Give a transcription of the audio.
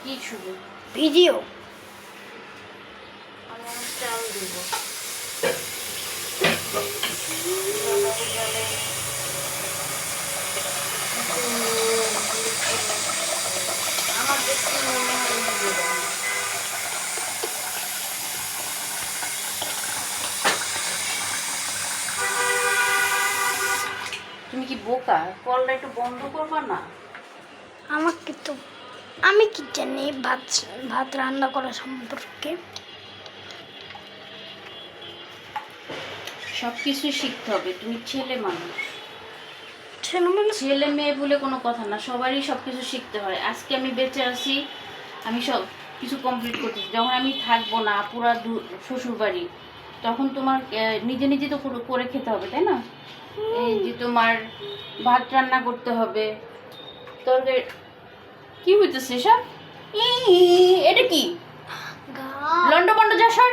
কি শুধু ভিডিও। আমি চাল দিব আমার দেখতে মনে হয় দিয়ে দেবো। তুমি কি বোকা? কলটা একটু বন্ধ করবা না? আমাকে তো আমি কি জানি ভাত ভাত রান্না করা সম্পর্কে। সব কিছুই শিখতে হবে, তুমি ছেলে মানুষ। ছেলে মানুষ ছেলে মেয়ে বলে কোনো কথা না, সবারই সব কিছু শিখতে হয়। আজকে আমি বেঁচে আছি, আমি সব কিছু কমপ্লিট করতেছি। যখন আমি থাকবো না পুরা শ্বশুর বাড়ি, তখন তোমার নিজে নিজে তো করে খেতে হবে, তাই না? এই যে তোমার ভাত রান্না করতে হবে, তরকারি। কি হইতেছে সব? এটা কি গা লন্ড বন্ড যা সর।